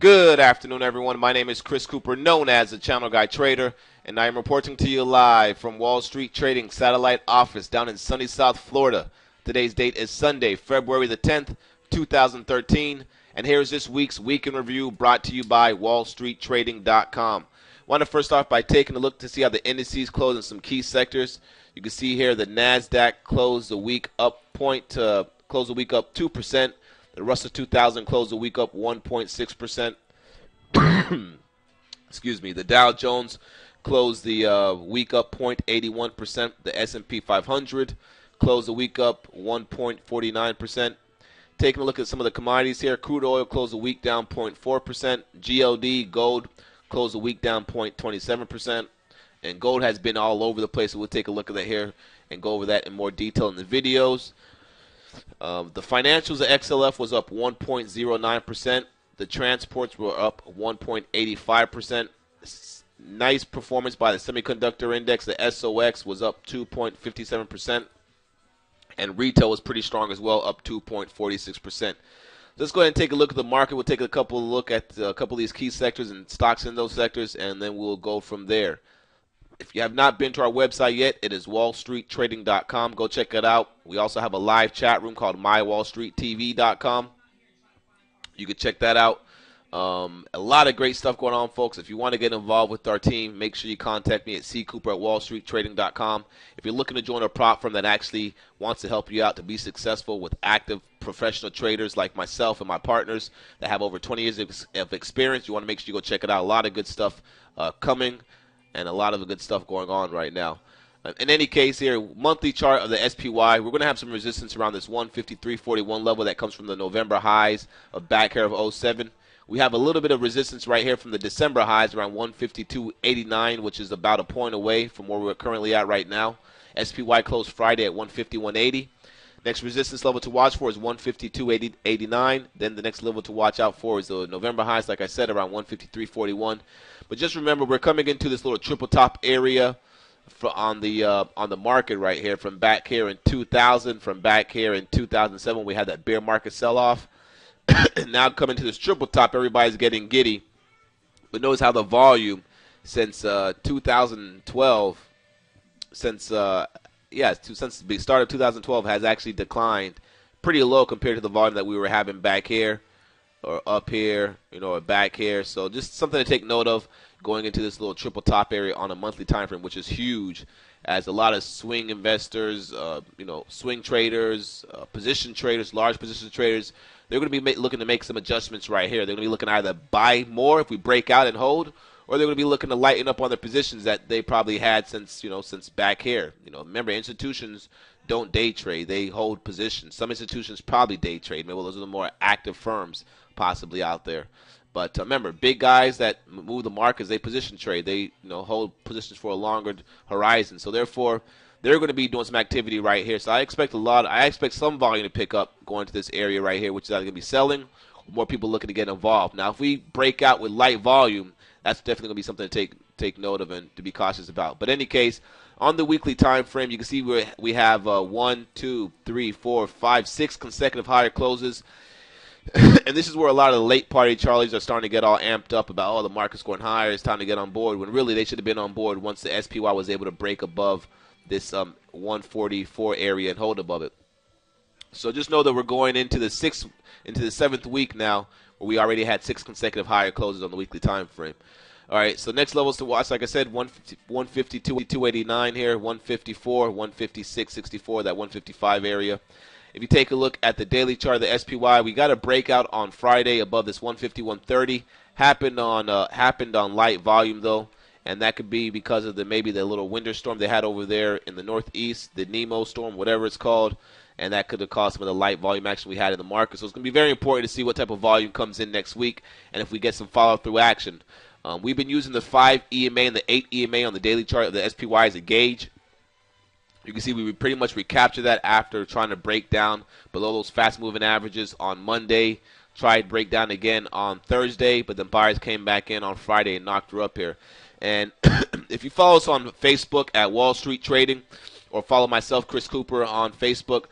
Good afternoon, everyone. My name is Chris Cooper, known as the Channel Guy Trader, and I am reporting to you live from Wall Street Trading Satellite Office down in sunny South Florida. Today's date is Sunday, February the 10th, 2013, and here's this week's Week in Review brought to you by WallStreetTrading.com. I want to first off by taking a look to see how the indices close in some key sectors. You can see here the NASDAQ closed the week up 2%. The Russell 2000 closed the week up 1.6%. Excuse me. The Dow Jones closed the week up 0.81%. The S&P 500 closed the week up 1.49%. Taking a look at some of the commodities here, crude oil closed the week down 0.4%. GLD, gold, closed the week down 0.27%. And gold has been all over the place, so we'll take a look at that here and go over that in more detail in the videos. The financials of XLF was up 1.09%. The transports were up 1.85%. Nice performance by the semiconductor index. The SOX was up 2.57%. And retail was pretty strong as well, up 2.46%. Let's go ahead and take a look at the market. We'll take a look at a couple of these key sectors and stocks in those sectors, and then we'll go from there. If you have not been to our website yet, it is wallstreettrading.com. Go check it out. We also have a live chat room called mywallstreettv.com. You can check that out. A lot of great stuff going on, folks. If you want to get involved with our team, make sure you contact me at ccooper@wallstreettrading.com. If you're looking to join a prop firm that actually wants to help you out to be successful with active professional traders like myself and my partners that have over 20 years of experience, you want to make sure you go check it out. A lot of good stuff coming. And a lot of good stuff going on right now. In any case here, monthly chart of the SPY, we're going to have some resistance around this 153.41 level that comes from the November highs of back here of 07. We have a little bit of resistance right here from the December highs around 152.89, which is about a point away from where we're currently at right now. SPY closed Friday at 151.80. Next resistance level to watch for is 152.89. Then the next level to watch out for is the November highs, like I said, around 153.41. But just remember, we're coming into this little triple top area on the market right here. From back here in 2000, from back here in 2007, we had that bear market sell-off. And now coming to this triple top, everybody's getting giddy. But notice how the volume since 2012, since the start of 2012, has actually declined pretty low compared to the volume that we were having back here. Or up here, or back here. So just something to take note of going into this little triple top area on a monthly time frame, which is huge, as a lot of swing investors, swing traders, position traders, large position traders, they're going to be looking to make some adjustments right here. They're going to be looking to either buy more if we break out and hold, or they're going to be looking to lighten up on their positions that they probably had since back here. Remember, institutions don't day trade; they hold positions. Some institutions probably day trade. Maybe those are the more active firms possibly out there. But remember, big guys that move the markets, they position trade. They hold positions for a longer horizon. So therefore, they're going to be doing some activity right here. So I expect some volume to pick up going to this area right here, which is either going to be selling or more people looking to get involved. Now, if we break out with light volume, that's definitely going to be something to take note of and to be cautious about. But in any case, on the weekly time frame, you can see we have 1, 2, 3, 4, 5, 6 consecutive higher closes. And this is where a lot of the late party Charlies are starting to get all amped up about, the market's going higher, it's time to get on board, when really they should have been on board once the SPY was able to break above this 144 area and hold above it. So just know that we're going into the seventh week now, where we already had 6 consecutive higher closes on the weekly time frame. All right, so next levels to watch, like I said, 152.89 here, 154, 156.64, that 155 area. If you take a look at the daily chart of the SPY, we got a breakout on Friday above this 151.30. Happened on light volume though, and that could be because of maybe the little winter storm they had over there in the northeast, the Nemo storm, whatever it's called, and that could have caused some of the light volume action we had in the market. So it's going to be very important to see what type of volume comes in next week, and if we get some follow-through action. We've been using the 5 EMA and the 8 EMA on the daily chart of the SPY as a gauge. You can see we pretty much recaptured that after trying to break down below those fast-moving averages on Monday. Tried break down again on Thursday, but then buyers came back in on Friday and knocked her up here. And if you follow us on Facebook at Wall Street Trading, or follow myself, Chris Cooper, on Facebook,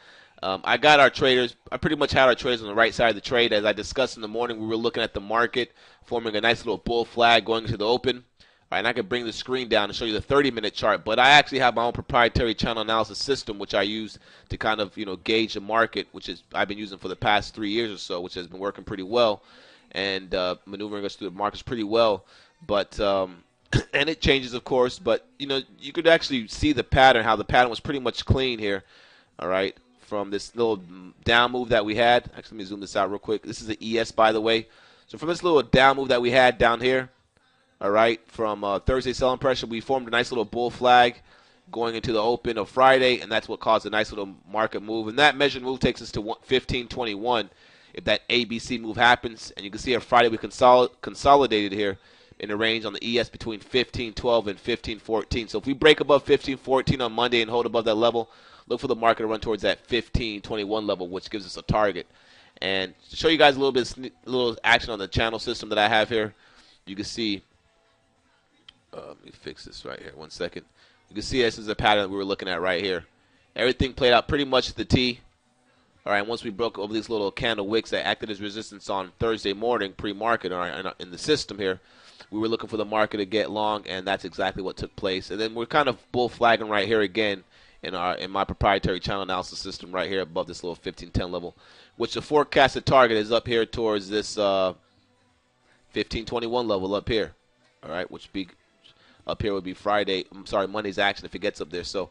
I got our traders. I pretty much had our traders on the right side of the trade. As I discussed in the morning, we were looking at the market, forming a nice little bull flag going into the open. All right, and I can bring the screen down and show you the 30-minute chart. But I actually have my own proprietary channel analysis system, which I use to kind of gauge the market, which is I've been using for the past 3 years or so, which has been working pretty well and maneuvering us through the markets pretty well. But and it changes, of course. But you could actually see the pattern, how the pattern was pretty much clean here. All right. From this little down move that we had. Actually, let me zoom this out real quick. This is the ES, by the way. So from this little down move that we had down here, all right, from Thursday selling pressure, we formed a nice little bull flag going into the open of Friday, and that's what caused a nice little market move. And that measured move takes us to 1521 if that ABC move happens. And you can see on Friday we consolidated here in the range on the ES between 1512 and 1514. So if we break above 1514 on Monday and hold above that level, look for the market to run towards that 1521 level, which gives us a target. And to show you guys a little action on the channel system that I have here, you can see. Let me fix this right here. 1 second. You can see this is the pattern that we were looking at right here. Everything played out pretty much to the T. All right, once we broke over these little candle wicks that acted as resistance on Thursday morning pre-market, all right, in the system here, we were looking for the market to get long, and that's exactly what took place. And then we're kind of bull flagging right here again in my proprietary channel analysis system right here above this little 1510 level, which the forecasted target is up here towards this 1521 level up here. All right, which be up here would be Monday's action if it gets up there. So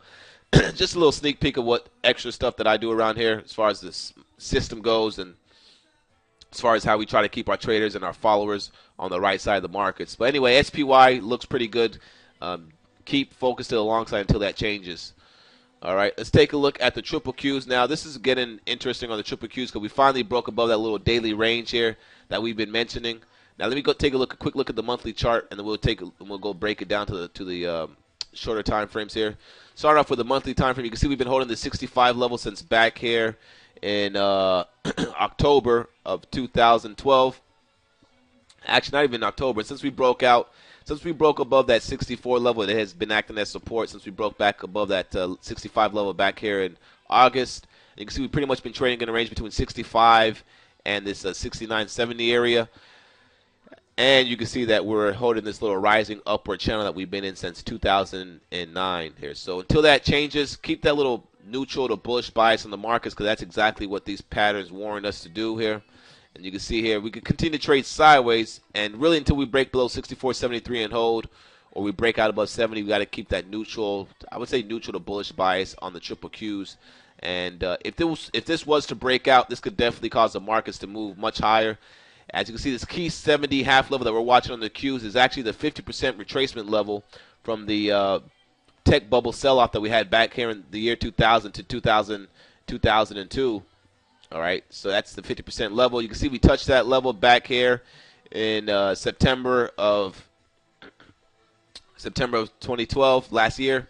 just a little sneak peek of what extra stuff that I do around here as far as this system goes and as far as how we try to keep our traders and our followers on the right side of the markets. But anyway, SPY looks pretty good. Keep focused to the long side until that changes. All right, let's take a look at the triple Qs. Now, this is getting interesting on the triple Qs because we finally broke above that little daily range here that we've been mentioning. Now, let me go take a quick look at the monthly chart, and then we'll go break it down to the shorter time frames here. Start off with the monthly time frame. You can see we've been holding the 65 level since back here in October of 2012. Actually, not even October. Since we broke above that 64 level, it has been acting as support since we broke back above that 65 level back here in August. And you can see we've pretty much been trading in a range between 65 and this 69.70 area. And you can see that we're holding this little rising upward channel that we've been in since 2009 here. So until that changes, keep that little neutral to bullish bias on the markets because that's exactly what these patterns warn us to do here. And you can see here we can continue to trade sideways, and really until we break below 64.73 and hold, or we break out above 70, we got to keep that neutral. I would say neutral to bullish bias on the triple Qs. And if this was to break out, this could definitely cause the markets to move much higher. As you can see, this key 70 half level that we're watching on the Qs is actually the 50% retracement level from the tech bubble sell-off that we had back here in the year 2000 to 2002. All right, so that's the 50% level. You can see we touched that level back here in September of 2012 last year,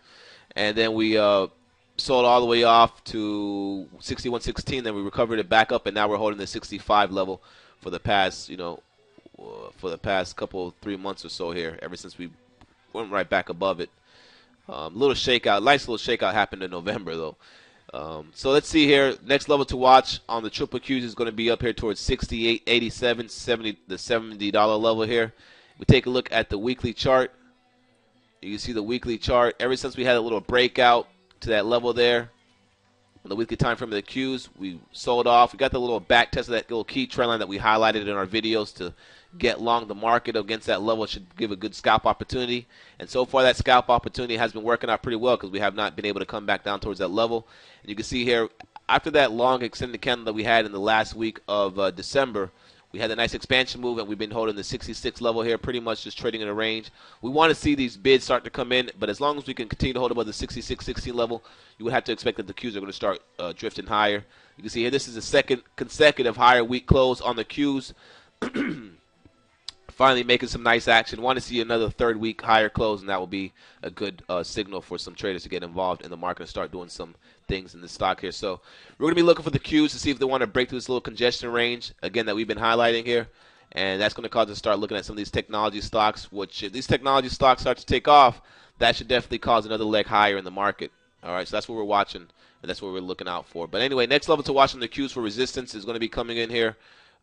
and then we sold all the way off to 61.16. Then we recovered it back up, and now we're holding the 65 level for the past, couple 3 months or so here. Ever since we went right back above it, little shakeout, nice little shakeout happened in November though. So let's see here. Next level to watch on the triple Qs is going to be up here towards 68.87, 70, the $70 level here. We take a look at the weekly chart. You can see the weekly chart. Ever since we had a little breakout to that level there, on the weekly time frame of the Qs, we sold off. We got the little back test of that little key trend line that we highlighted in our videos to get long the market against that level. It should give a good scalp opportunity. And so far, that scalp opportunity has been working out pretty well because we have not been able to come back down towards that level. And you can see here, after that long extended candle that we had in the last week of December, we had a nice expansion move, and we've been holding the 66 level here, pretty much just trading in a range. We want to see these bids start to come in, but as long as we can continue to hold above the 66.16 level, you would have to expect that the Qs are going to start drifting higher. You can see here, this is the second consecutive higher week close on the Qs. Finally making some nice action. Want to see another third week higher close, and that will be a good signal for some traders to get involved in the market and start doing some things in the stock here. So we're going to be looking for the Qs to see if they want to break through this little congestion range, again, that we've been highlighting here. And that's going to cause us to start looking at some of these technology stocks, which if these technology stocks start to take off, that should definitely cause another leg higher in the market. All right, so that's what we're watching, and that's what we're looking out for. But anyway, next level to watch on the cues for resistance is going to be coming in here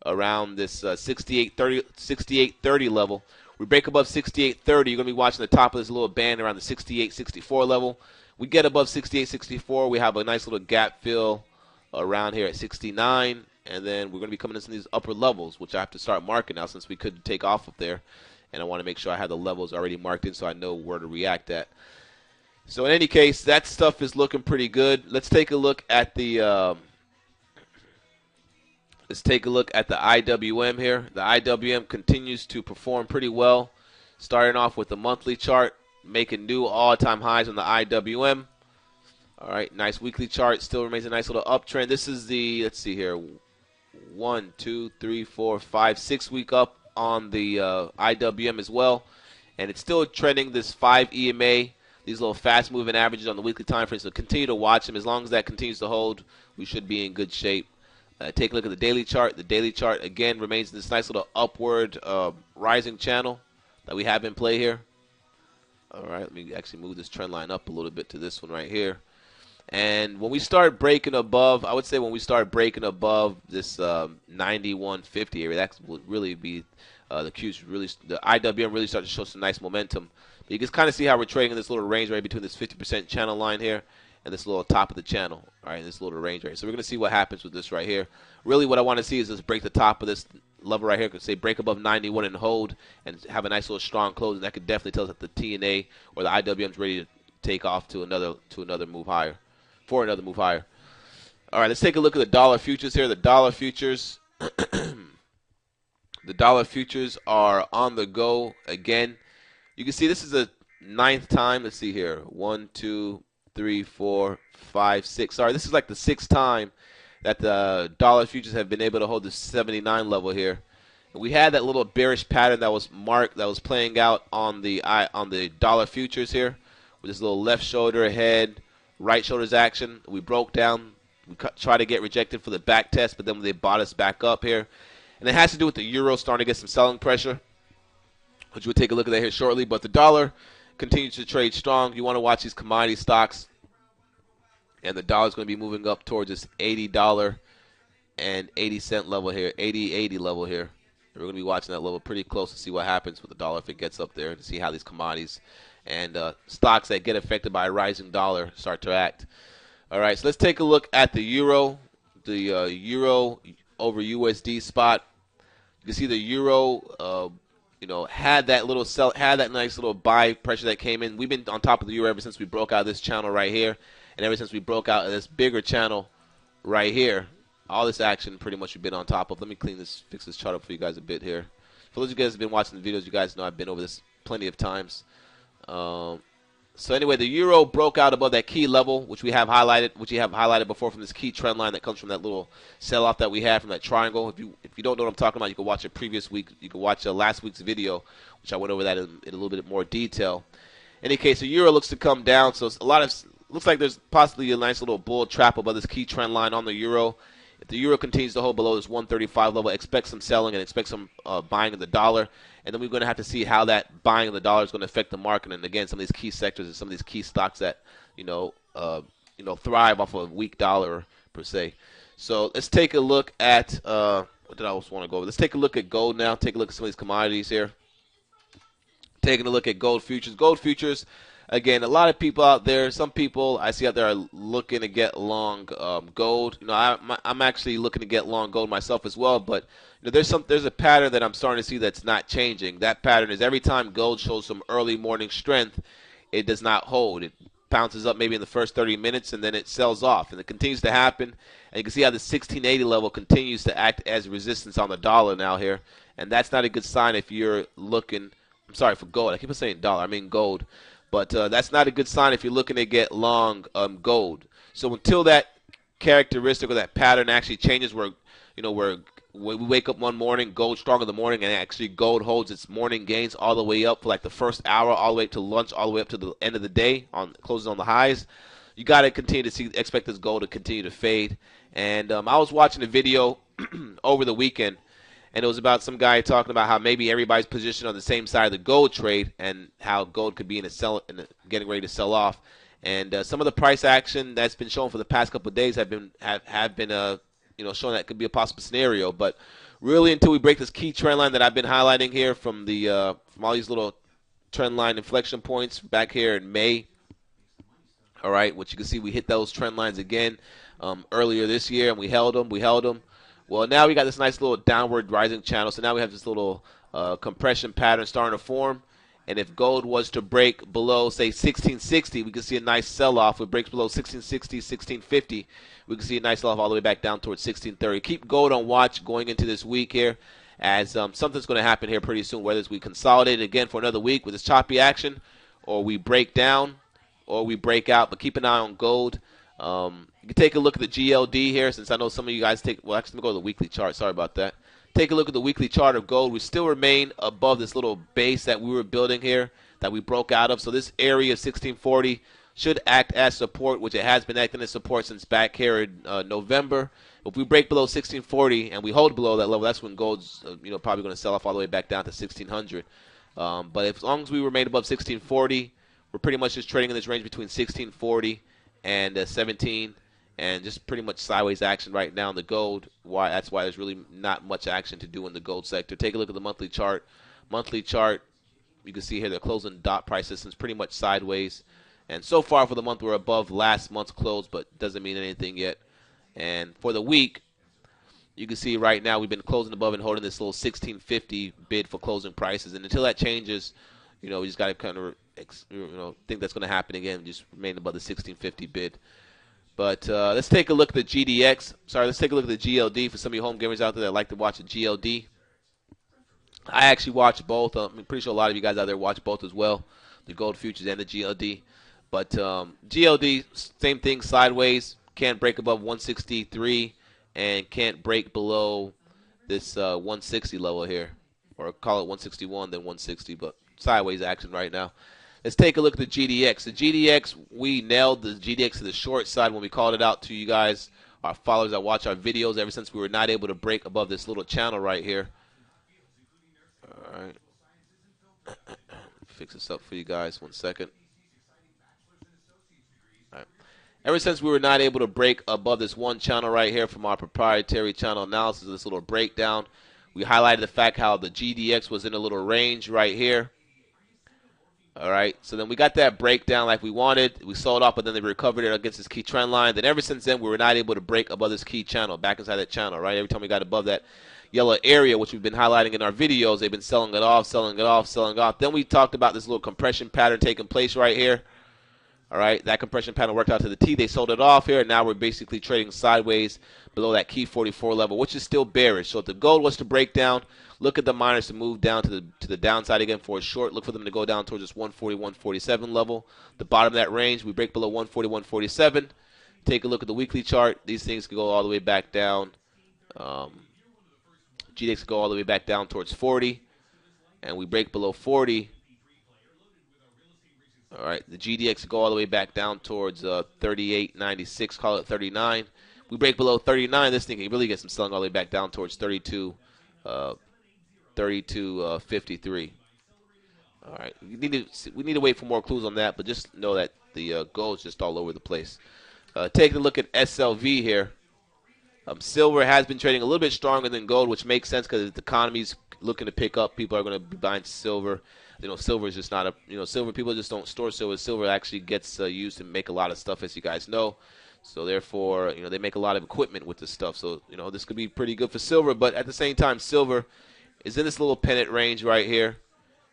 around this 68.30 level. We break above 68.30, you're going to be watching the top of this little band around the 68.64 level. We get above 68.64, we have a nice little gap fill around here at 69, and then we're going to be coming into these upper levels, which I have to start marking now since we couldn't take off up there. And I want to make sure I have the levels already marked in so I know where to react at. So in any case, that stuff is looking pretty good. Let's take a look at the IWM here. The IWM continues to perform pretty well, starting off with the monthly chart, making new all-time highs on the IWM. All right, nice weekly chart. Still remains a nice little uptrend. This is the, let's see here, 1, 2, 3, 4, 5, 6 week up on the IWM as well. And it's still trending this 5 EMA, these little fast-moving averages on the weekly time frame. So continue to watch them. As long as that continues to hold, we should be in good shape. Take a look at the daily chart. The daily chart, again, remains in this nice little upward rising channel that we have in play here. All right, let me actually move this trend line up a little bit to this one right here. And when we start breaking above, I would say when we start breaking above this 91.50 area, that will really be the IWM really start to show some nice momentum. But you can kind of see how we're trading in this little range right between this 50% channel line here and this little top of the channel, all right, this little range right. So we're going to see what happens with this right here. Really what I want to see is just break the top of this level right here. Could say break above 91 and hold and have a nice little strong close. And that could definitely tell us that the TNA or the IWM is ready to take off to another move higher, for another move higher. All right, let's take a look at the dollar futures here. The dollar futures, the dollar futures are on the go again. You can see this is the 9th time. Let's see here. 1, 2, 3, 4, 5, 6. Sorry, this is like the 6th time that the dollar futures have been able to hold the 79 level here. And we had that little bearish pattern that was playing out on the dollar futures here with this little left shoulder ahead, right shoulder's action. We broke down. We tried to get rejected for the back test, but then they bought us back up here. And it has to do with the euro starting to get some selling pressure, which we'll take a look at that here shortly. But the dollar continues to trade strong. You want to watch these commodity stocks. And the dollar is going to be moving up towards this $80.80 level here, 80 level here. And we're going to be watching that level pretty close to see what happens with the dollar if it gets up there and to see how these commodities and stocks that get affected by a rising dollar start to act. All right, so let's take a look at the euro, euro over USD spot. You can see the euro, had that nice little buy pressure that came in. We've been on top of the euro ever since we broke out this channel right here, and ever since we broke out this bigger channel right here. All this action pretty much we've been on top of. Let me fix this chart up for you guys a bit here. For those of you guys who have been watching the videos, you guys know I've been over this plenty of times. So anyway, the euro broke out above that key level, which you have highlighted before from this key trend line that comes from that little sell-off that we had from that triangle. If you don't know what I'm talking about, you can watch a previous week. You can watch last week's video, which I went over that in a little bit more detail. In any case, the euro looks to come down, so looks like there's possibly a nice little bull trap above this key trend line on the euro. If the euro continues to hold below this 135 level, expect some selling and expect some buying of the dollar. And then we're going to have to see how that buying of the dollar is going to affect the market. And again, some of these key sectors and some of these key stocks that thrive off of a weak dollar per se. So let's take a look at what did I also want to go over? Let's take a look at gold now. Take a look at some of these commodities here. Taking a look at gold futures. Gold futures. Again, a lot of people out there, some people I see out there are looking to get long gold. I'm actually looking to get long gold myself as well, but there's a pattern that I'm starting to see that's not changing. That pattern is every time gold shows some early morning strength, it does not hold. It bounces up maybe in the first 30 minutes and then it sells off, and it continues to happen. And you can see how the 1680 level continues to act as resistance on the dollar now here, and that's not a good sign if you're looking. I'm sorry for gold. I keep on saying dollar. I mean gold. But that's not a good sign if you're looking to get long gold. So until that characteristic or that pattern actually changes, where we wake up one morning, gold strong in the morning, and actually gold holds its morning gains all the way up for like the first hour, all the way up to lunch, all the way up to the end of the day, closing on the highs. You got to continue to expect this gold to continue to fade. And I was watching a video over the weekend. And it was about some guy talking about how maybe everybody's positioned on the same side of the gold trade and how gold could be getting ready to sell off. And some of the price action that's been shown for the past couple of days have been showing that could be a possible scenario. But really, until we break this key trend line that I've been highlighting here from all these little trend line inflection points back here in May. All right, which you can see we hit those trend lines again earlier this year, and we held them. Well, now we got this nice little downward rising channel. So now we have this little compression pattern starting to form. And if gold was to break below, say, 1660, we can see a nice sell-off. If it breaks below 1660, 1650, we can see a nice sell-off all the way back down towards 1630. Keep gold on watch going into this week here, as something's going to happen here pretty soon, whether it's we consolidate again for another week with this choppy action, or we break down, or we break out. But keep an eye on gold. You can take a look at the GLD here, since I know some of you guys take – well, actually, let me go to the weekly chart. Sorry about that. Take a look at the weekly chart of gold. We still remain above this little base that we were building here that we broke out of. So this area of 1640 should act as support, which it has been acting as support since back here in November. If we break below 1640 and we hold below that level, that's when gold's probably going to sell off all the way back down to 1600. But as long as we remain above 1640, we're pretty much just trading in this range between 1640 and 17. And just pretty much sideways action right now in the gold. That's why there's really not much action to do in the gold sector. Take a look at the monthly chart. Monthly chart, you can see here the closing dot price distance pretty much sideways. And so far for the month, we're above last month's close, but doesn't mean anything yet. And for the week, you can see right now we've been closing above and holding this little 1650 bid for closing prices. And until that changes, we just got to kind of think that's going to happen again. Just remain above the 1650 bid. But let's take a look at the GDX. Let's take a look at the GLD for some of you home gamers out there that like to watch the GLD. I actually watch both. I'm pretty sure a lot of you guys out there watch both as well, the gold futures and the GLD. But GLD, same thing, sideways. Can't break above 163 and can't break below this 160 level here. Or call it 161, then 160, but sideways action right now. Let's take a look at the GDX. The GDX, we nailed the GDX to the short side when we called it out to you guys, our followers that watch our videos, ever since we were not able to break above this little channel right here. All right. Fix this up for you guys. 1 second. All right. Ever since we were not able to break above this one channel right here from our proprietary channel analysis, this little breakdown, we highlighted the fact how the GDX was in a little range right here. All right, so then we got that breakdown like we wanted. We sold off, but then they recovered it against this key trend line. Then ever since then, we were not able to break above this key channel, back inside that channel, right? Every time we got above that yellow area, which we've been highlighting in our videos, they've been selling it off, selling it off, selling it off. Then we talked about this little compression pattern taking place right here. All right, that compression pattern worked out to the T. They sold it off here, and now we're basically trading sideways below that key 44 level, which is still bearish. So if the gold was to break down, look at the miners to move down to the downside again for a short. Look for them to go down towards this 140, 147 level. The bottom of that range, we break below 140, 147. Take a look at the weekly chart. These things can go all the way back down. GDX can go all the way back down towards 40. And we break below 40. All right, the GDX can go all the way back down towards 38.96, call it 39. We break below 39, this thing can really get some selling all the way back down towards 32.53. All right, we need to wait for more clues on that, but just know that the gold's just all over the place. Taking a look at SLV here. Silver has been trading a little bit stronger than gold, which makes sense because the economy's looking to pick up. People are going to be buying silver. Silver is just not silver. People just don't store silver. Silver actually gets used to make a lot of stuff, as you guys know. So therefore, they make a lot of equipment with this stuff. So, this could be pretty good for silver. But at the same time, silver is in this little pennant range right here.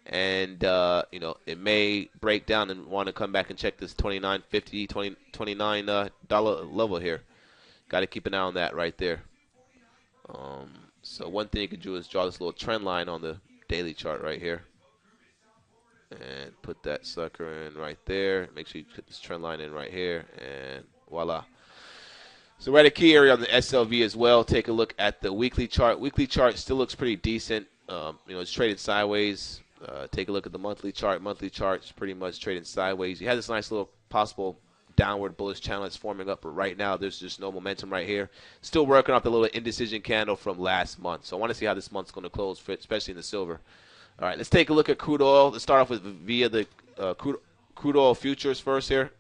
And, it may break down and want to come back and check this $29.50, $29 level here. Got to keep an eye on that right there. So one thing you can do is draw this little trend line on the daily chart right here. And put that sucker in right there. Make sure you put this trend line in right here. And voila. So we're at a key area on the SLV as well. Take a look at the weekly chart. Weekly chart still looks pretty decent. It's trading sideways. Take a look at the monthly chart. Monthly chart's pretty much trading sideways. You had this nice little possible downward bullish channel that's forming up, but right now there's just no momentum right here. Still working off the little indecision candle from last month. So I want to see how this month's going to close, especially in the silver. All right, let's take a look at crude oil. Let's start off with via the crude oil futures first here.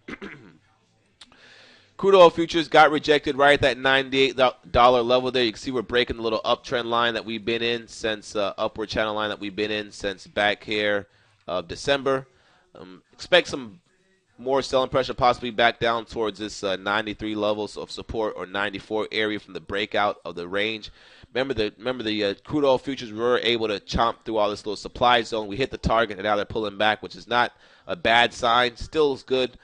Crude oil futures got rejected right at that $98 level there. You can see we're breaking the little uptrend line that we've been in since upward channel line that we've been in since back here of December. Expect some more selling pressure possibly back down towards this 93 levels of support or 94 area from the breakout of the range. Remember the crude oil futures were able to chomp through all this little supply zone. We hit the target and now they're pulling back, which is not a bad sign. Still looks good.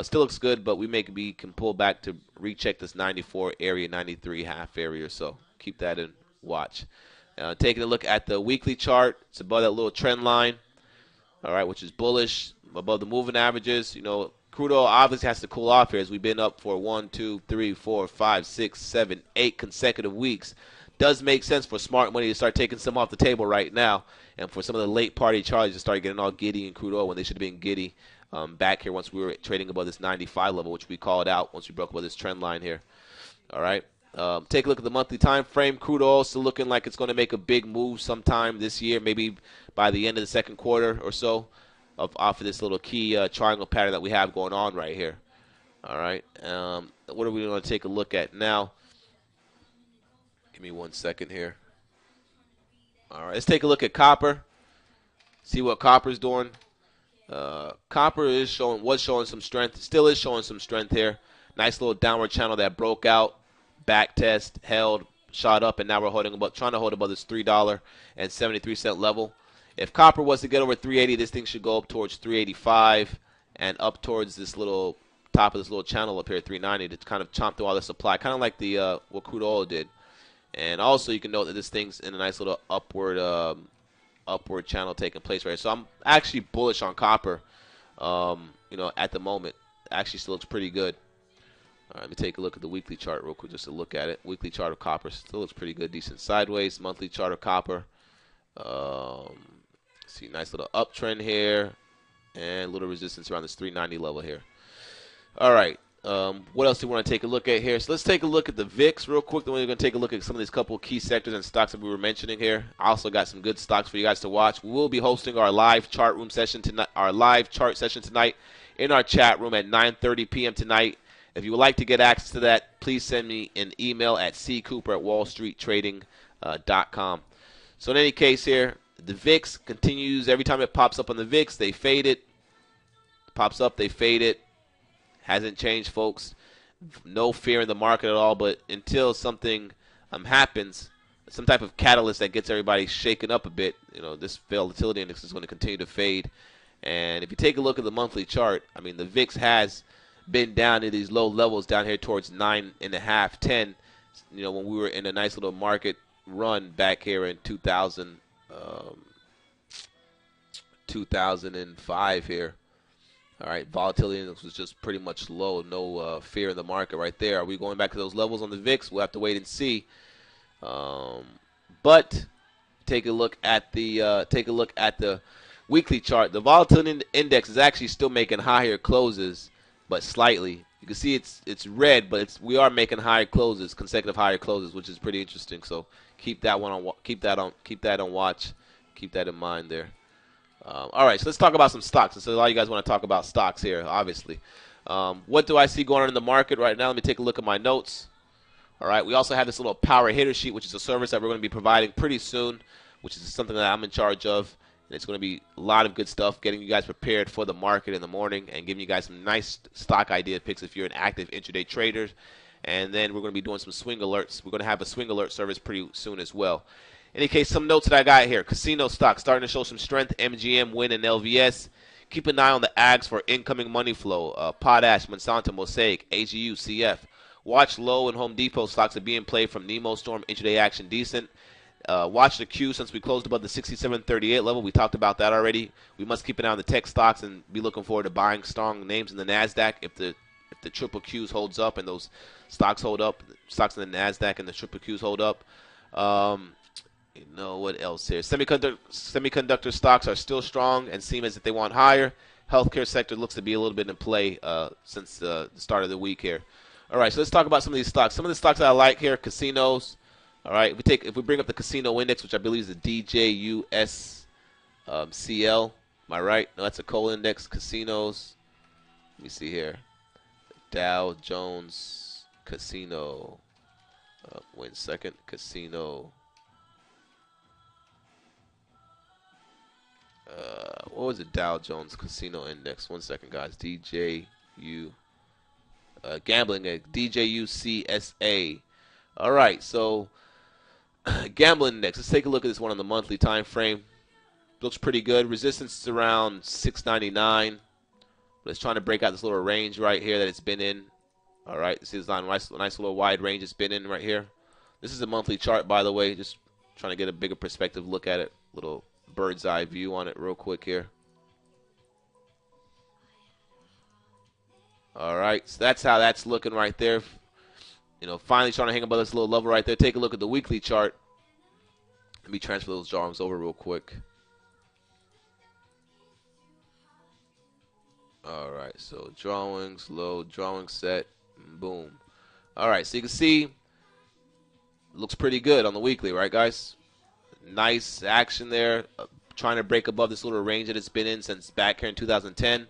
Still looks good, but we can pull back to recheck this 94 area, 93 half area or so. Keep that in watch. Taking a look at the weekly chart, it's above that little trend line, all right, which is bullish, above the moving averages. You know, crude oil obviously has to cool off here as we've been up for 1, 2, 3, 4, 5, 6, 7, 8 consecutive weeks. Does make sense for smart money to start taking some off the table right now, and for some of the late party charges to start getting all giddy in crude oil when they should have been giddy back here once we were trading above this 95 level, which we called out once we broke above this trend line here. All right. Take a look at the monthly time frame. Crude oil still looking like it's going to make a big move sometime this year, maybe by the end of the second quarter or so, off of this little key triangle pattern that we have going on right here. All right. What are we going to take a look at now? Give me 1 second here. All right. Let's take a look at copper. See what copper's doing. Copper was showing some strength, still is showing some strength here. Nice little downward channel that broke out, back test, held, shot up, and now we're trying to hold above this $3.73 level. If copper was to get over 380, this thing should go up towards 385 and up towards this little top of this little channel up here, 390, to kind of chomp through all the supply, kind of like the what crude oil did. And also you can note that this thing's in a nice little upward channel taking place right here. So I'm actually bullish on copper, at the moment. Actually still looks pretty good. All right, let me take a look at the weekly chart real quick just to look at it. Weekly chart of copper still looks pretty good, decent sideways. Monthly chart of copper. See, nice little uptrend here and a little resistance around this 390 level here. All right. What else do we want to take a look at here? So let's take a look at the VIX real quick. Then we're going to take a look at some of these couple key sectors and stocks that we were mentioning here. I also got some good stocks for you guys to watch. We will be hosting our live chart session tonight in our chat room at 9:30 p.m. tonight. If you would like to get access to that, please send me an email at ccooper@wallstreettrading.com. So in any case here, the VIX continues. Every time it pops up on the VIX, they fade it. Pops up, they fade it. Hasn't changed, folks. No fear in the market at all, but until something happens, some type of catalyst that gets everybody shaken up a bit, this volatility index is going to continue to fade. And if you take a look at the monthly chart, I mean, the VIX has been down to these low levels down here towards 9.5, 10, when we were in a nice little market run back here in 2005 here. All right, volatility index was just pretty much low, no fear in the market right there. Are we going back to those levels on the VIX? We'll have to wait and see. But take a look at the weekly chart. The volatility index is actually still making higher closes, but slightly. You can see it's red, but we are making higher closes, consecutive higher closes, which is pretty interesting. So keep that on watch. Keep that in mind there. All right, so let's talk about some stocks. So a lot of you guys want to talk about stocks here, obviously. What do I see going on in the market right now? Let me take a look at my notes. All right, we also have this little power hitter sheet, which is a service that we're going to be providing pretty soon, which is something that I'm in charge of. And it's going to be a lot of good stuff, getting you guys prepared for the market in the morning and giving you guys some nice stock idea picks if you're an active intraday trader. And then we're going to be doing some swing alerts. We're going to have a swing alert service pretty soon as well. In any case, some notes that I got here. Casino stocks starting to show some strength. MGM, Wynn, and LVS. Keep an eye on the ags for incoming money flow. Potash, Monsanto, Mosaic, AGU, CF. Watch Lowe and Home Depot stocks are being played from Nemo Storm. Intraday action decent. Watch the Q since we closed above the 67.38 level. We talked about that already. We must keep an eye on the tech stocks and be looking forward to buying strong names in the NASDAQ if the triple Qs holds up and those stocks hold up. Stocks in the NASDAQ and the triple Qs hold up. What else here? Semiconductor stocks are still strong and seem as if they want higher. Healthcare sector looks to be a little bit in play since the start of the week here. All right, so let's talk about some of these stocks. Some of the stocks that I like here, casinos. All right, if we bring up the casino index, which I believe is the DJUSCL. Am I right? No, that's a coal index. Casinos. Let me see here. Dow Jones Casino. Wait a second. Casino. What was the Dow Jones Casino Index? 1 second, guys. DJU. Gambling. DJUCSA. All right, so gambling index. Let's take a look at this one on the monthly time frame. Looks pretty good. Resistance is around 699. But it's trying to break out this little range right here that it's been in. All right, this is a nice little wide range it's been in right here. This is a monthly chart, by the way. Just trying to get a bigger perspective look at it. Little bird's eye view on it real quick here. All right, so that's how that's looking right there. You know, finally trying to hang above this little level right there. Take a look at the weekly chart. Let me transfer those drawings over real quick. All right, so drawings, load, drawing set, boom. All right, so you can see, looks pretty good on the weekly, right, guys? Nice action there, trying to break above this little range that it's been in since back here in 2010.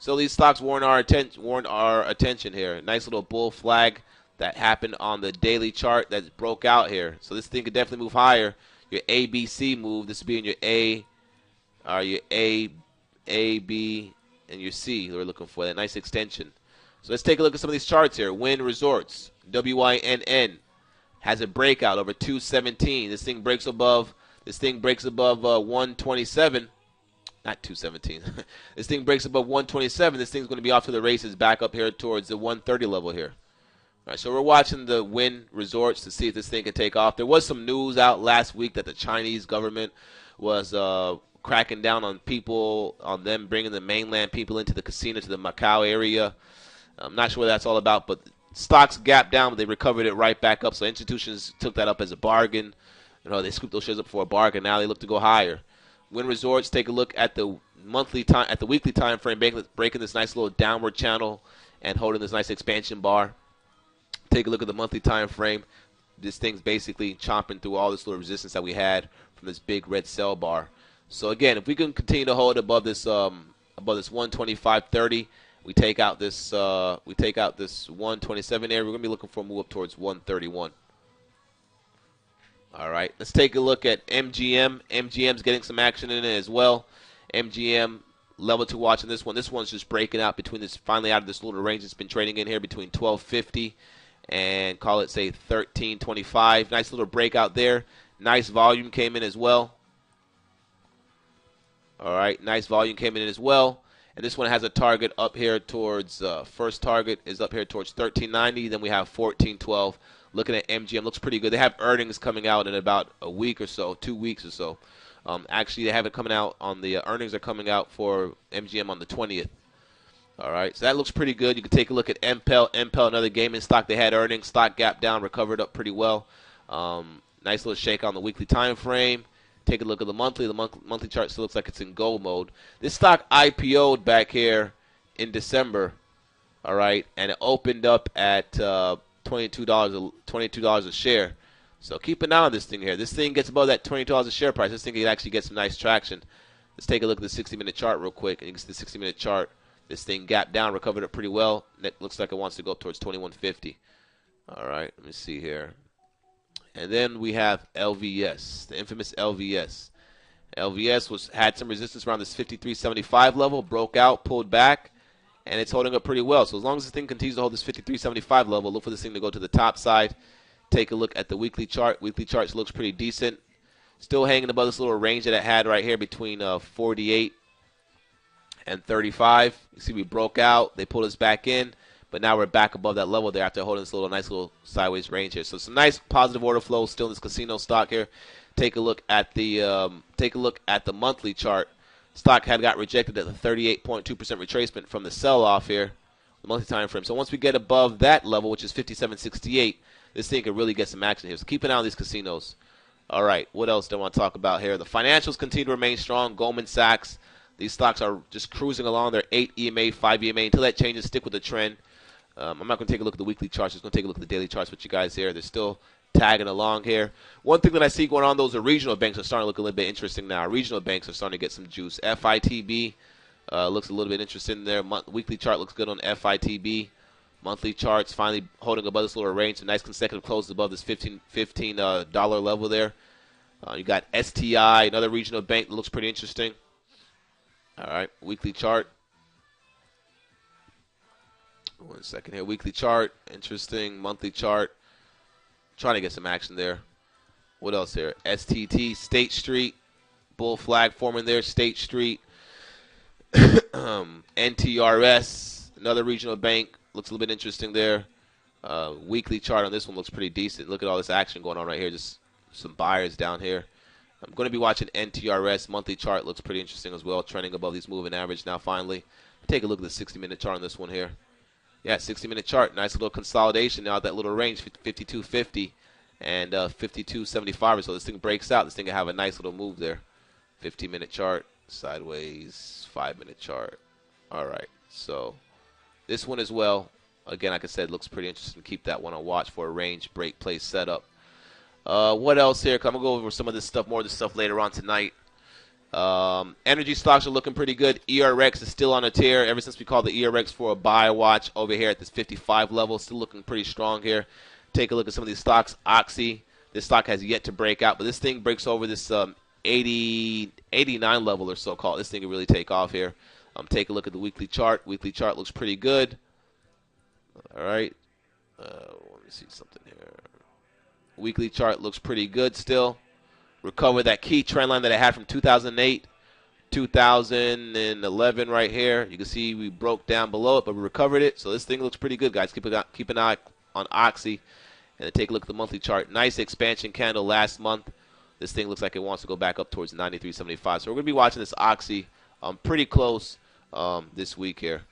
So these stocks warrant our attention here. Nice little bull flag that happened on the daily chart that broke out here. So this thing could definitely move higher. Your ABC move, this would be in your A, B, and your C. We're looking for that nice extension. So let's take a look at some of these charts here. Wynn Resorts, WYNN, has a breakout over 217. This thing breaks above 127. Not 217. This thing breaks above 127. This thing's going to be off to the races back up here towards the 130 level here. All right, so we're watching the Wynn Resorts to see if this thing can take off. There was some news out last week that the Chinese government was cracking down on people, on them bringing the mainland people into the casino to the Macau area. I'm not sure what that's all about, but stocks gapped down, but they recovered it right back up. So institutions took that up as a bargain. You know, they scooped those shares up for a bargain. Now they look to go higher. Wynn Resorts, take a look at the weekly time frame, breaking this nice little downward channel and holding this nice expansion bar. Take a look at the monthly time frame. This thing's basically chomping through all this little resistance that we had from this big red sell bar. So again, if we can continue to hold above this 125.30, we take out this 127 area. We're gonna be looking for a move up towards 131. All right, let's take a look at MGM. MGM's getting some action in it as well. MGM level 2 watching this one. This one's just breaking out between this, finally out of this little range it's been trading in here between 1250 and call it say 1325. Nice little breakout there. Nice volume came in as well. All right, nice volume came in as well. And this one has a target up here towards, first target is up here towards 1390. Then we have 1412. Looking at MGM, looks pretty good. They have earnings coming out in about a week or so, 2 weeks or so. Actually, they have it coming out on the earnings are coming out for MGM on the 20th. All right, so that looks pretty good. You can take a look at MPEL. MPEL, another gaming stock. They had earnings. Stock gap down, recovered up pretty well. Nice little shake on the weekly time frame. Take a look at the monthly. The monthly chart still looks like it's in gold mode. This stock IPO'd back here in December. All right, and it opened up at $22 a share. So keep an eye on this thing here. This thing gets above that $22 a share price. This thing can actually get some nice traction. Let's take a look at the 60-minute chart real quick. And you can see the 60-minute chart. This thing gapped down, recovered it pretty well. It looks like it wants to go up towards 2150. All right, let me see here. And then we have LVS, the infamous LVS. LVS had some resistance around this 53.75 level, broke out, pulled back, and it's holding up pretty well. So as long as this thing continues to hold this 53.75 level, look for this thing to go to the top side. Take a look at the weekly chart. Weekly chart looks pretty decent. Still hanging above this little range that it had right here between 48 and 35. You see we broke out. They pulled us back in. But now we're back above that level there after holding this nice little sideways range here. So some nice positive order flow still in this casino stock here. Take a look at the monthly chart. Stock had got rejected at the 38.2% retracement from the sell-off here, the monthly time frame. So once we get above that level, which is 57.68, this thing could really get some action here. So keep an eye on these casinos. All right, what else do I want to talk about here? The financials continue to remain strong. Goldman Sachs, these stocks are just cruising along. They're 8 EMA, 5 EMA. Until that changes, stick with the trend. I'm not going to take a look at the weekly charts. Just going to take a look at the daily charts with you guys here. They're still tagging along here. One thing that I see going on, those are regional banks are starting to look a little bit interesting now. Regional banks are starting to get some juice. FITB looks a little bit interesting there. Weekly chart looks good on FITB. Monthly charts finally holding above this little range. Some nice consecutive closes above this $15 level there. You got STI, another regional bank that looks pretty interesting. All right, weekly chart. 1 second here. Weekly chart, interesting. Monthly chart. Trying to get some action there. What else here? STT, State Street. Bull flag forming there, State Street. NTRS, another regional bank. Looks a little bit interesting there. Weekly chart on this one looks pretty decent. Look at all this action going on right here. Just some buyers down here. I'm going to be watching NTRS. Monthly chart looks pretty interesting as well. Trending above these moving average now finally. Take a look at the 60-minute chart on this one here. Yeah, 60-minute chart. Nice little consolidation now at that little range, 52.50 and 52.75. So this thing breaks out. This thing can have a nice little move there. 15-minute chart, sideways, 5-minute chart. All right, so this one as well. Again, like I said, looks pretty interesting. Keep that one on watch for a range break play setup. What else here? I'm going to go over some of this stuff, more of this stuff later on tonight. Energy stocks are looking pretty good. ERX is still on a tear ever since we called the ERX for a buy watch over here at this 55 level. Still looking pretty strong here. Take a look at some of these stocks. Oxy, this stock has yet to break out, but this thing breaks over this 89 level or so called. This thing can really take off here. Take a look at the weekly chart. Weekly chart looks pretty good. All right. Let me see something here. Weekly chart looks pretty good still. Recover that key trend line that I had from 2008, 2011 right here. You can see we broke down below it, but we recovered it. So this thing looks pretty good, guys. Keep an eye on Oxy. And then take a look at the monthly chart. Nice expansion candle last month. This thing looks like it wants to go back up towards 93.75. So we're going to be watching this Oxy pretty close this week here.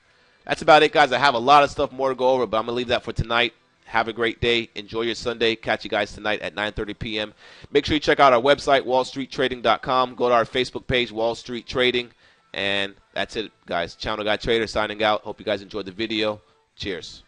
That's about it, guys. I have a lot of stuff more to go over, but I'm going to leave that for tonight. Have a great day. Enjoy your Sunday. Catch you guys tonight at 9:30 p.m. Make sure you check out our website, wallstreettrading.com. Go to our Facebook page, Wall Street Trading. And that's it, guys. Channel Guy Trader signing out. Hope you guys enjoyed the video. Cheers.